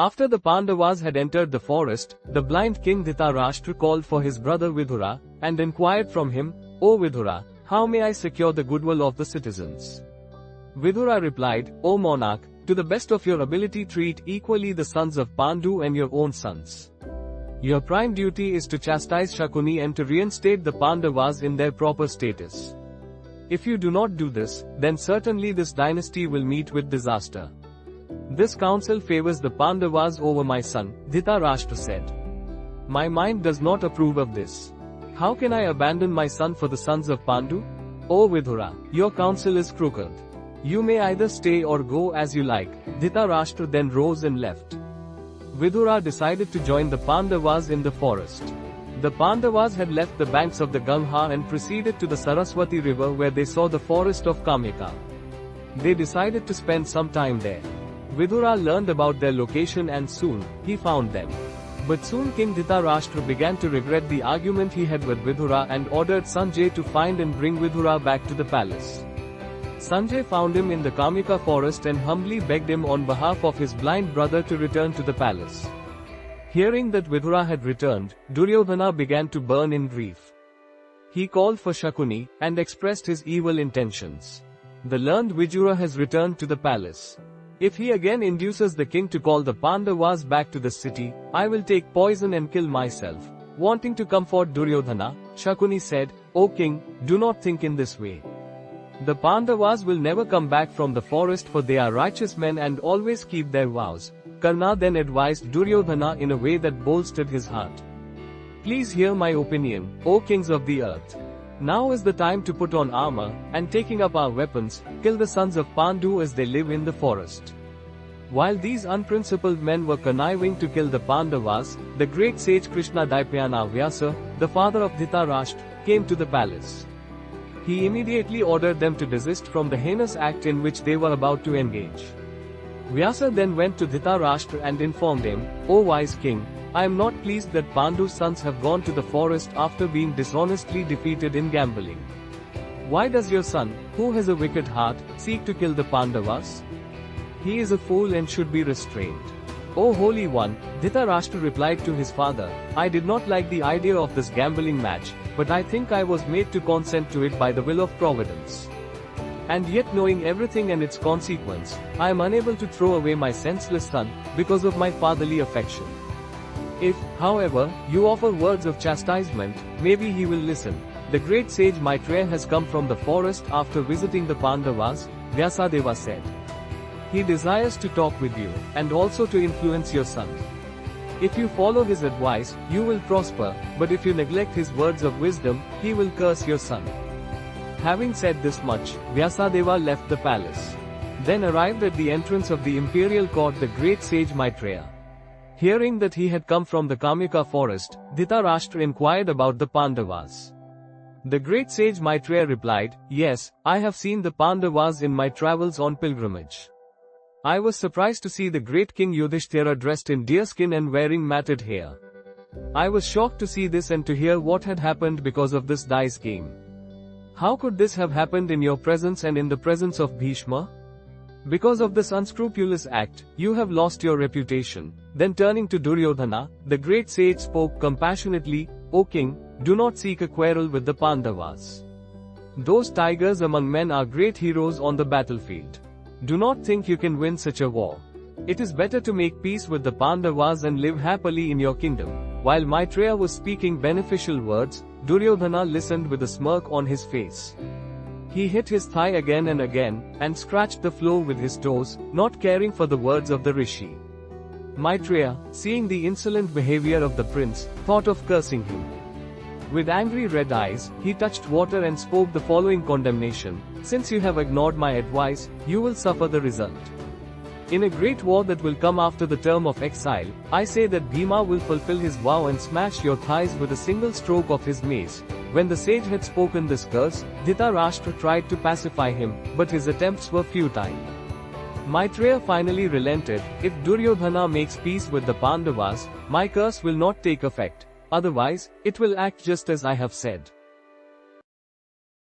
After the Pandavas had entered the forest, the blind king Dhritarashtra called for his brother Vidura, and inquired from him, "O Vidura, how may I secure the goodwill of the citizens?" Vidura replied, "O monarch, to the best of your ability treat equally the sons of Pandu and your own sons. Your prime duty is to chastise Shakuni and to reinstate the Pandavas in their proper status. If you do not do this, then certainly this dynasty will meet with disaster. This counsel favors the Pandavas over my son," Dhritarashtra said. "My mind does not approve of this. How can I abandon my son for the sons of Pandu? O Vidura, your counsel is crooked. You may either stay or go as you like." Dhritarashtra then rose and left. Vidura decided to join the Pandavas in the forest. The Pandavas had left the banks of the Ganga and proceeded to the Saraswati river where they saw the forest of Kamyaka. They decided to spend some time there. Vidura learned about their location and soon, he found them. But soon King Dhritarashtra began to regret the argument he had with Vidura and ordered Sanjay to find and bring Vidura back to the palace. Sanjay found him in the Kamyaka forest and humbly begged him on behalf of his blind brother to return to the palace. Hearing that Vidura had returned, Duryodhana began to burn in grief. He called for Shakuni, and expressed his evil intentions. "The learned Vidura has returned to the palace. If he again induces the king to call the Pandavas back to the city, I will take poison and kill myself." Wanting to comfort Duryodhana, Shakuni said, "O king, do not think in this way. The Pandavas will never come back from the forest for they are righteous men and always keep their vows." Karna then advised Duryodhana in a way that bolstered his heart. "Please hear my opinion, O kings of the earth. Now is the time to put on armor, and taking up our weapons, kill the sons of Pandu as they live in the forest." While these unprincipled men were conniving to kill the Pandavas, the great sage Krishna Dvaipayana Vyasa, the father of Dhritarashtra, came to the palace. He immediately ordered them to desist from the heinous act in which they were about to engage. Vyasa then went to Dhritarashtra and informed him, "O wise king, I am not pleased that Pandu's sons have gone to the forest after being dishonestly defeated in gambling. Why does your son, who has a wicked heart, seek to kill the Pandavas? He is a fool and should be restrained." "O Holy One," Dhritarashtra replied to his father, "I did not like the idea of this gambling match, but I think I was made to consent to it by the will of Providence. And yet knowing everything and its consequence, I am unable to throw away my senseless son, because of my fatherly affection. If, however, you offer words of chastisement, maybe he will listen. The great sage Maitreya has come from the forest after visiting the Pandavas," Vyasadeva said. "He desires to talk with you, and also to influence your son. If you follow his advice, you will prosper, but if you neglect his words of wisdom, he will curse your son." Having said this much, Vyasadeva left the palace. Then arrived at the entrance of the imperial court the great sage Maitreya. Hearing that he had come from the Kamyaka forest, Dhritarashtra inquired about the Pandavas. The great sage Maitreya replied, "Yes, I have seen the Pandavas in my travels on pilgrimage. I was surprised to see the great king Yudhishthira dressed in deerskin and wearing matted hair. I was shocked to see this and to hear what had happened because of this dice game. How could this have happened in your presence and in the presence of Bhishma? Because of this unscrupulous act, you have lost your reputation." Then turning to Duryodhana, the great sage spoke compassionately, "O king, do not seek a quarrel with the Pandavas. Those tigers among men are great heroes on the battlefield. Do not think you can win such a war. It is better to make peace with the Pandavas and live happily in your kingdom." While Maitreya was speaking beneficial words, Duryodhana listened with a smirk on his face. He hit his thigh again and again, and scratched the floor with his toes, not caring for the words of the rishi. Maitreya, seeing the insolent behavior of the prince, thought of cursing him. With angry red eyes, he touched water and spoke the following condemnation: "Since you have ignored my advice, you will suffer the result. In a great war that will come after the term of exile, I say that Bhima will fulfill his vow and smash your thighs with a single stroke of his mace." When the sage had spoken this curse, Dhritarashtra tried to pacify him, but his attempts were futile. Maitreya finally relented, "If Duryodhana makes peace with the Pandavas, my curse will not take effect. Otherwise, it will act just as I have said."